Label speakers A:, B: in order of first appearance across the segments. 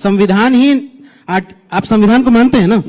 A: संविधान ही आप संविधान को मानते हैं ना?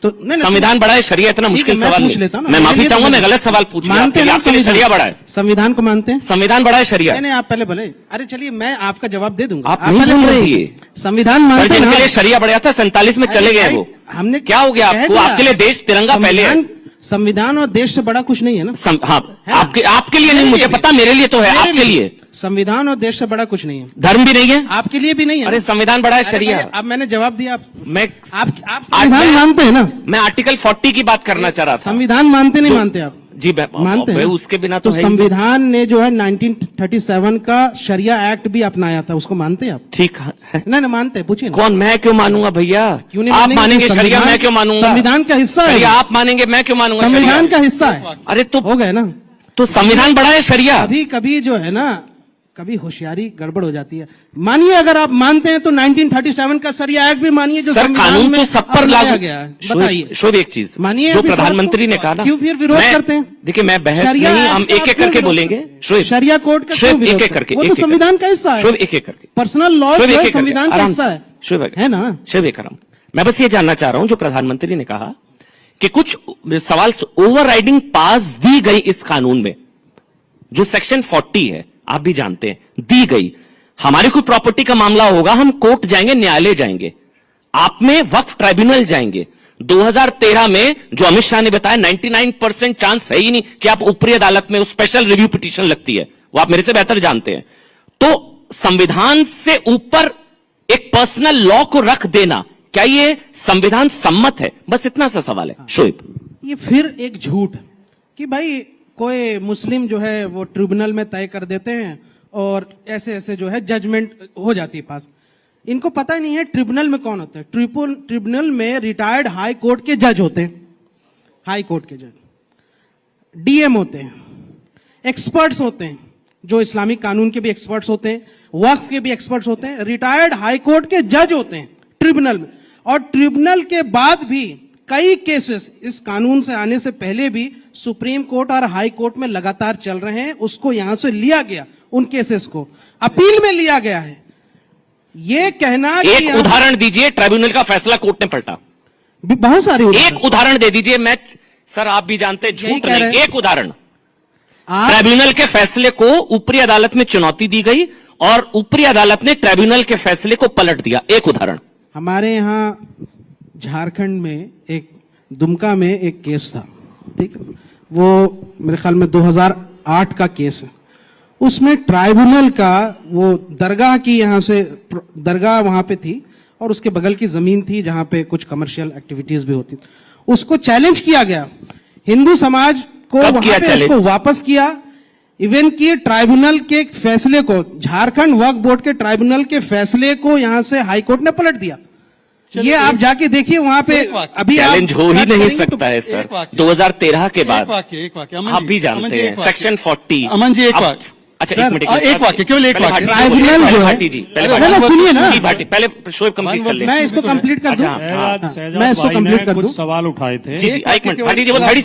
B: तो नहीं, संविधान बड़ा है, शरिया इतना मुश्किल सवाल
A: पूछ लेता हूं।
B: मैं माफी चाहूंगा, मैं गलत सवाल पूछ लिया। आपके लिए शरिया बड़ा है,
A: संविधान को मानते हैं?
B: संविधान बड़ा है, शरिया
A: नहीं, आप पहले बोले। अरे चलिए मैं आपका जवाब दे दूंगा।
B: आप नहीं बोल रही है।
A: संविधान मानते हैं?
B: जिनके लिए शरिया बढ़ा था 47 में चले गए वो।
A: हमने
B: क्या हो गया आपको? आपके लिए देश तिरंगा पहले है।
A: संविधान और देश से बड़ा कुछ नहीं है ना?
B: हाँ, आपके लिए नहीं, मुझे पता, मेरे लिए तो है, आपके लिए
A: संविधान और देश से बड़ा कुछ नहीं है।
B: धर्म भी नहीं है,
A: आपके लिए भी नहीं है।
B: अरे संविधान बड़ा है, शरिया।
A: अब मैंने जवाब दिया।
B: मैं
A: आप संविधान मानते हैं ना?
B: मैं आर्टिकल 40 की बात करना चाह रहा था।
A: संविधान मानते नहीं मानते आप?
B: जी
A: मानते हैं।
B: उसके बिना
A: तो संविधान ने जो है 1937 का शरिया एक्ट भी अपनाया था, उसको मानते हैं आप?
B: ठीक है,
A: नहीं मानते, पूछिए।
B: कौन? मैं क्यों मानूंगा भैया?
A: क्यों नहीं?
B: आप मानेंगे शरिया, मैं क्यों मानूंगा?
A: संविधान का हिस्सा है।
B: आप मानेंगे, मैं क्यों मानूंगा?
A: संविधान का हिस्सा है।
B: अरे तो
A: हो गए ना?
B: तो संविधान बड़ा है, शरिया।
A: कभी जो है ना, कभी होशियारी गड़बड़ हो जाती है। मानिए अगर आप मानते हैं तो 1937 का शरिया एक्ट भी मानिए, जो
B: सर कानून तो सब पर लागू
A: गया है। बताइए
B: शोभ, एक चीज
A: मानिए,
B: जो प्रधानमंत्री ने कहा ना,
A: क्यों फिर विरोध करते हैं?
B: देखिए मैं बहस नहीं, हम एक एक करके बोलेंगे।
A: शरिया कोड का
B: एक एक करके,
A: वो तो संविधान का हिस्सा है।
B: शोभ, एक एक करके।
A: पर्सनल लॉ संविधान का हिस्सा है,
B: शोभ
A: है ना?
B: शोभ एक आराम। मैं बस ये जानना चाह रहा हूं, जो प्रधानमंत्री ने कहा कि कुछ सवाल ओवरराइडिंग पास दी गई इस कानून में, जो सेक्शन 40 है, आप भी जानते हैं, दी गई। हमारी कोई प्रॉपर्टी का मामला होगा, हम कोर्ट जाएंगे, न्यायालय जाएंगे, आप में वक्फ ट्राइब्यूनल जाएंगे। 2013 में जो अमित शाह ने बताया 99% चांस है ही नहीं कि आप ऊपरी अदालत में स्पेशल रिव्यू पिटीशन लगती है, वो आप मेरे से बेहतर जानते हैं। तो संविधान से ऊपर एक पर्सनल लॉ को रख देना, क्या ये संविधान सम्मत है? बस इतना सा सवाल है। शोएब,
A: ये फिर एक झूठ कि भाई कोई मुस्लिम जो है वो ट्रिब्यूनल में तय कर देते हैं और ऐसे ऐसे जो है जजमेंट हो जाती है पास। इनको पता ही नहीं है ट्रिब्यूनल में कौन होता है। ट्रिब्यूनल में रिटायर्ड हाई कोर्ट के जज होते हैं, हाई कोर्ट के जज, डीएम होते हैं, एक्सपर्ट्स होते हैं, जो इस्लामिक कानून के भी एक्सपर्ट्स होते हैं, वक्फ के भी एक्सपर्ट्स होते हैं, रिटायर्ड हाई कोर्ट के जज होते हैं ट्रिब्यूनल में। और ट्रिब्यूनल के बाद भी कई केसेस इस कानून से आने से पहले भी सुप्रीम कोर्ट और हाई कोर्ट में लगातार चल रहे हैं। उसको यहां से लिया गया, उन केसेस को अपील में लिया गया है। ये कहना
B: एक उदाहरण दीजिए, ट्राइब्यूनल का फैसला कोर्ट ने पलटा।
A: बहुत सारे
B: एक उदाहरण दे दीजिए। मैं सर आप भी जानते हैं झूठ नहीं, एक उदाहरण। ट्राइब्यूनल के फैसले को ऊपरी अदालत में चुनौती दी गई और ऊपरी अदालत ने ट्राइब्यूनल के फैसले को पलट दिया। एक उदाहरण।
A: हमारे यहां झारखंड में एक दुमका में एक केस था, ठीक, वो मेरे ख्याल में 2008 का केस है। उसमें ट्राइब्यूनल का वो दरगाह की, यहां से दरगाह वहां पे थी और उसके बगल की जमीन थी जहां पे कुछ कमर्शियल एक्टिविटीज भी होती थी। उसको चैलेंज किया गया, हिंदू समाज को वहां पे उसको वापस किया। इवन कि ट्राइब्यूनल के फैसले को, झारखंड वक्फ बोर्ड के ट्राइब्यूनल के फैसले को यहां से हाईकोर्ट ने पलट दिया। ये आप जाके देखिए वहां पे। अभी
B: चैलेंज हो ही नहीं सकता है सर। 2013 के बाद आप भी जानते हैं सेक्शन 40।
C: अमन जी एक वाक्य,
B: अच्छा एक मिनट,
C: एक वाक्य, केवल एक वाक्य।
A: ट्राइब्यूनल जो है,
B: जी पहले
A: सुनिए ना,
B: पहले शोएब कंप्लीट कर ले।
A: मैं इसको कंप्लीट कर दूं, मैं इसको कंप्लीट कर दूं।
D: सवाल उठाए थे।
B: जी एक मिनट भाटी जी, वो 30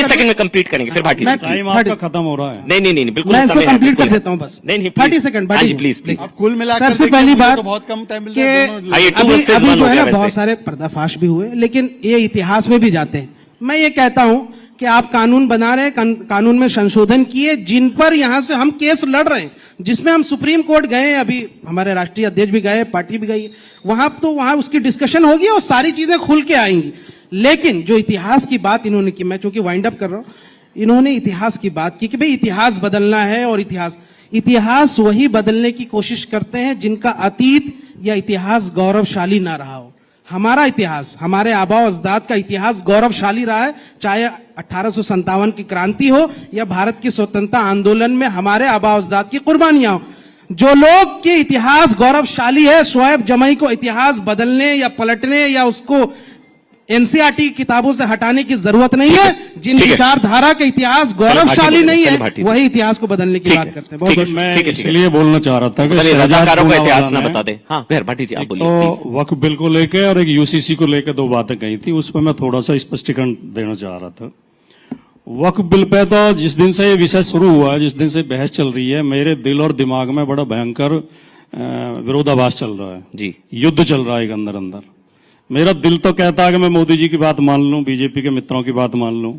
B: सेकंड में कंप्लीट करेंगे, फिर भाटी जी।
D: टाइम आपका खत्म हो रहा है।
B: नहीं बिल्कुल,
A: मैं इसको कंप्लीट कर देता हूं बस।
B: नहीं
A: 30 second Bhati ji,
B: please please.
C: कुल मिलाकर
A: सबसे पहली बात
C: तो बहुत कम टाइम
A: कि अभी जो है ना बहुत सारे पर्दाफाश भी हुए, लेकिन ये इतिहास में भी जाते हैं। मैं ये कहता हूं कि आप कानून बना रहे हैं, कानून में संशोधन किए, जिन पर यहां से हम केस लड़ रहे हैं, जिसमें हम सुप्रीम कोर्ट गए, अभी हमारे राष्ट्रीय अध्यक्ष भी गए, पार्टी भी गई, वहां उसकी डिस्कशन होगी और सारी चीजें खुल के आएंगी। लेकिन जो इतिहास की बात इन्होंने की, मैं चूंकि वाइंड अप कर रहा हूं, इन्होंने इतिहास की बात की कि भाई इतिहास बदलना है, और इतिहास वही बदलने की कोशिश करते हैं जिनका अतीत या इतिहास गौरवशाली ना रहा हो। हमारा इतिहास, हमारे आबा अजदाद का इतिहास गौरवशाली रहा है, चाहे 1857 की क्रांति हो या भारत की स्वतंत्रता आंदोलन में हमारे आबा अजदाद की कुर्बानियां हो। जो लोग के इतिहास गौरवशाली है, शोएब जमई को इतिहास बदलने या पलटने या उसको एनसीईआरटी किताबों से हटाने की जरूरत नहीं है। जिन विचारधारा का इतिहास गौरवशाली नहीं है, वही इतिहास को बदलने की बात करते हैं। बहुत
D: मैं इसलिए बोलना चाह रहा था कि
B: रजाकारों का इतिहास ना बता दे। हाँ भाटी जी आप बोलिए।
D: तो वक्फ बिल को लेकर और एक यूसीसी को लेकर दो बातें कही थी, उस पर मैं थोड़ा सा स्पष्टीकरण देना चाह रहा था। वक्फ बिल पे तो जिस दिन से ये विषय शुरू हुआ, जिस दिन से बहस चल रही है, मेरे दिल और दिमाग में बड़ा भयंकर विरोधाभास चल रहा है,
B: जी
D: युद्ध चल रहा है एक अंदर अंदर। मेरा दिल तो कहता है कि मैं मोदी जी की बात मान लूं, बीजेपी के मित्रों की बात मान लूं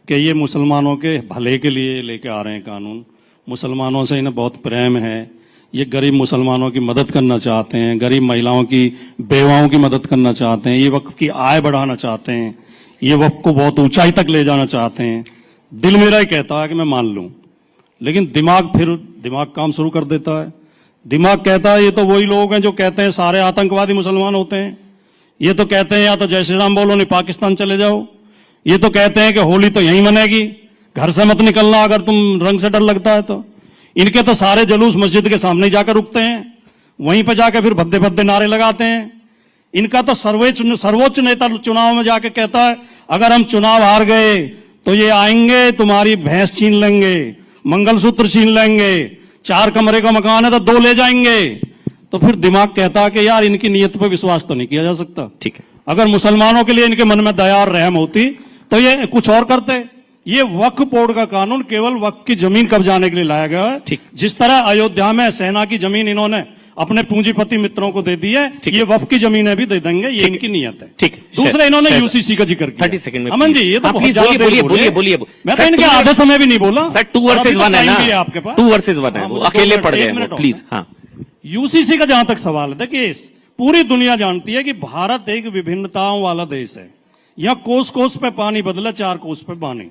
D: कि ये मुसलमानों के भले के लिए लेके आ रहे हैं कानून। मुसलमानों से इन्हें बहुत प्रेम है, ये गरीब मुसलमानों की मदद करना चाहते हैं, गरीब महिलाओं की, बेवाओं की मदद करना चाहते हैं, ये वक्फ की आय बढ़ाना चाहते हैं, ये वक्फ को बहुत ऊंचाई तक ले जाना चाहते हैं। दिल मेरा ही कहता है कि मैं मान लूं, लेकिन दिमाग काम शुरू कर देता है। दिमाग कहता है ये तो वही लोग हैं जो कहते हैं सारे आतंकवादी मुसलमान होते हैं, ये तो कहते हैं या तो जय श्री राम बोलो नहीं पाकिस्तान चले जाओ, ये तो कहते हैं कि होली तो यहीं मनेगी, घर से मत निकलना अगर तुम रंग से डर लगता है तो। इनके तो सारे जुलूस मस्जिद के सामने जाकर रुकते हैं, वहीं पर जाकर फिर भद्दे भद्दे नारे लगाते हैं। इनका तो सर्वोच्च नेता चुनाव में जाके कहता है अगर हम चुनाव हार गए तो ये आएंगे तुम्हारी भैंस छीन लेंगे, मंगलसूत्र छीन लेंगे, 4 कमरे का मकान है तो 2 ले जाएंगे। तो फिर दिमाग कहता है कि यार इनकी नीयत पर विश्वास तो नहीं किया जा सकता।
B: ठीक है,
D: अगर मुसलमानों के लिए इनके मन में दया और रहम होती तो ये कुछ और करते। ये वक्फ बोर्ड का कानून केवल वक्फ की जमीन कब्जाने के लिए लाया गया है।
B: ठीक।
D: जिस तरह अयोध्या में सेना की जमीन इन्होंने अपने पूंजीपति मित्रों को दे दी है, ये वक्फ की जमीनें भी दे देंगे, ये इनकी नीयत है।
B: ठीक।
D: दूसरा इन्होंने यूसीसी का जिक्र किया
B: 30 सेकंड में
D: अमन जी, ये तो
B: आप
D: बहुत
B: प्लीज
D: ज्यादा
B: बोलिए
D: देर
B: बोलिए बोलिए
D: बोले। मैं
B: सर,
D: तो इनके आधे समय भी नहीं बोला
B: सर 2 वर्सेज 1 है ना,
D: आपके पास
B: 2 वर्सेज 1 है, वो
D: हाँ,
B: अकेले पड़
D: एक
B: गए
D: मिनट
B: वो,
D: और।
B: प्लीज। हाँ,
D: यूसीसी का जहां तक सवाल है, देखिए पूरी दुनिया जानती है कि भारत एक विभिन्नताओं वाला देश है। यहाँ कोस कोस पे पानी बदला, 4 कोस पे पानी।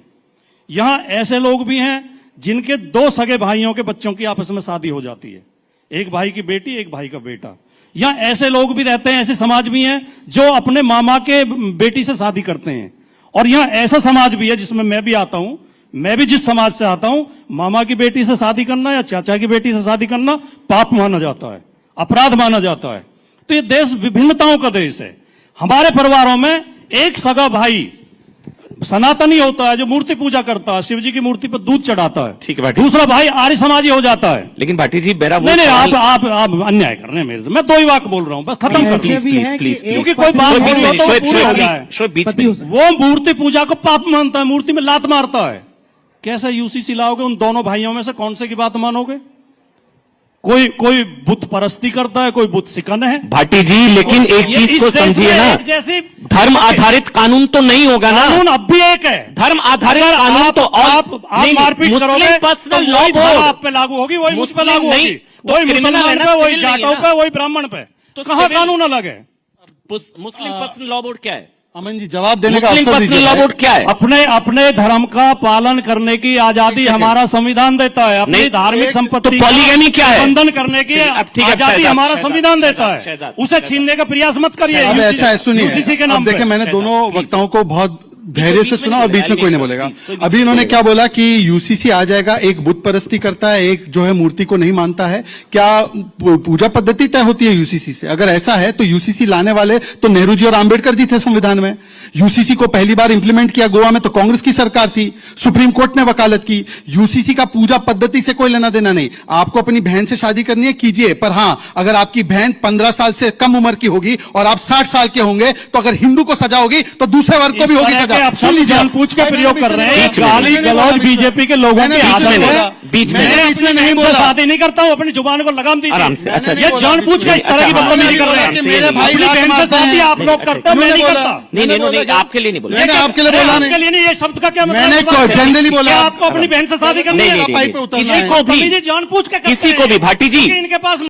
D: यहाँ ऐसे लोग भी हैं जिनके 2 सगे भाइयों के बच्चों की आपस में शादी हो जाती है, एक भाई की बेटी एक भाई का बेटा। यहाँ ऐसे लोग भी रहते हैं, ऐसे समाज भी हैं जो अपने मामा के बेटी से शादी करते हैं। और यहाँ ऐसा समाज भी है जिसमें मैं भी आता हूं, मैं भी जिस समाज से आता हूं, मामा की बेटी से शादी करना या चाचा की बेटी से शादी करना पाप माना जाता है, अपराध माना जाता है। तो ये देश विभिन्नताओं का देश है। हमारे परिवारों में एक सगा भाई सनातनी होता है जो मूर्ति पूजा करता है, शिव जी की मूर्ति पर दूध चढ़ाता है।
B: ठीक है भाटी।
D: दूसरा भाई आर्य समाजी हो जाता है।
B: लेकिन भाटी जी मेरा वो
D: नहीं
B: सवाल-
D: आप अन्याय कर रहे हैं मेरे से। मैं 2 ही वाक्य बोल रहा हूं, बस खत्म कर
A: ऐसे
D: दीजिए।
A: भी है
B: प्लीज,
A: कि
B: प्लीज,
D: क्योंकि
A: एक
D: कोई बात
A: पति-
D: बोल रहा तो
B: शोएब,
D: पूरी हो
B: शोएब,
D: जाए।
B: शोएब, बीच
A: पति
B: में।
A: हो सकता
D: वो मूर्ति पूजा को पाप मानता है, मूर्ति में लात मारता है। कैसे यूसीसी लाओगे? उन दोनों भाइयों में से कौन से की बात मानोगे? कोई बुत परस्ती करता है, कोई बुत सिकन है।
B: भाटी जी लेकिन एक
D: ये
B: चीज
D: इस
B: को
D: देश
B: समझिए
D: में
B: ना,
D: एक जैसी
B: धर्म आधारित कानून तो नहीं होगा ना,
D: कानून अब भी एक है।
B: धर्म आधारित
D: अगर
B: कानून
D: आप-
B: तो और
D: आप मारपीट करोगे
B: पर्सनल
D: तो
B: लॉ
D: वही धारा
B: बोर्ड
D: आप पे लागू होगी, वही मुझ पे
B: मुस्लिम
D: लागू
B: नहीं,
D: होगी,
B: तो
D: वही
B: criminal
D: मुसलमान
B: है ना,
D: पे, वही
B: civil नहीं है
D: जाटों
B: ना।
D: पे, वही ब्राह्मण पे।
B: तो
D: कहाँ
B: civil-
D: कानून अलग है?
B: मुस्लिम पर्सनल लॉ बोर्ड क्या है?
C: अमन जी जवाब देने का
B: मुस्लिम
C: अवसर
B: पर्सनल
C: दीजिए।
B: लॉ बोर्ड क्या है?
D: अपने धर्म का पालन करने की आजादी हमारा संविधान देता है। अपनी
B: नहीं,
D: धार्मिक
C: एक-
D: संपत्ति
B: तो पॉलीगैमी क्या है?
D: बंधन करने की
B: अब ठीक है,
D: आजादी
B: शहजाद,
D: हमारा
B: शहजाद,
D: संविधान देता
B: शहजाद,
D: है।
B: शहजाद,
D: उसे
B: शहजाद।
D: छीनने का प्रयास मत करिए।
C: अब ऐसा है, सुनिए,
D: यूसीसी के
C: अब
D: नाम
C: देखिए
D: पे।
C: मैंने दोनों
B: प्लीज।
C: वक्ताओं को बहुत धैर्य
B: बीच
C: से
B: में
C: सुना
B: नहीं
C: और बीच में
B: बोलेगा,
C: कोई नहीं
B: प्लीज,
C: बोलेगा।
B: प्लीज, कोई बीच
C: अभी
B: में
C: इन्होंने
B: बोलेगा।
C: क्या बोला कि यूसीसी आ जाएगा, एक बुत परस्ती करता है, एक जो है मूर्ति को नहीं मानता है। क्या पूजा पद्धति तय होती है यूसीसी से? अगर ऐसा है तो यूसीसी लाने वाले तो नेहरू जी और आंबेडकर जी थे संविधान में। यूसीसी को पहली बार इंप्लीमेंट किया गोवा में तो कांग्रेस की सरकार थी, सुप्रीम कोर्ट ने वकालत की। यूसीसी का पूजा पद्धति से कोई लेना देना नहीं। आपको अपनी बहन से शादी करनी है, कीजिए, पर हां अगर आपकी बहन 15 साल से कम उम्र की होगी और आप 60 साल के होंगे तो अगर हिंदू को सजा होगी तो दूसरे वर्ग को भी होगी सजा।
D: सुन लीजिए, जानबूझ के प्रयोग कर रहे हैं।
B: बीच में
D: गाली गलौज बीजेपी के लोगों
C: मैंने
D: की
C: बीच में
D: आदत
C: नहीं
D: है।
C: बोला।
B: बीच में
C: मैंने बीच में नहीं
D: मैं
C: बोला।
D: शादी नहीं करता हूं, अपनी जुबान को लगाम दीजिए।
B: आराम से, अच्छा,
D: ये
C: बोला
D: जानबूझ के इस तरह की
B: अच्छा,
D: बदतमीजी कर रहे
B: हाँ,
D: हैं।
C: मेरे भाई
D: अपनी
C: लात
D: बहन से
C: मारते
D: शादी
C: हैं।
D: आप लोग करते हैं, मैं नहीं करता।
B: नहीं, आपके लिए नहीं बोला।
C: मैंने आपके लिए बोला नहीं।
D: आपके लिए नहीं, ये शब्द का क्या मतलब
C: मैंने
D: होता है?
C: जनरली बोला।
D: क्या आपको अपनी बहन से शादी करनी
B: नहीं,
D: है?
B: नहीं,
C: पाई पे उतरना
B: किसी
C: है।
B: को भी
D: जानबूझ के करते
B: किसी को
D: हैं।
B: भी भाटी जी
D: क्योंकि इनके पास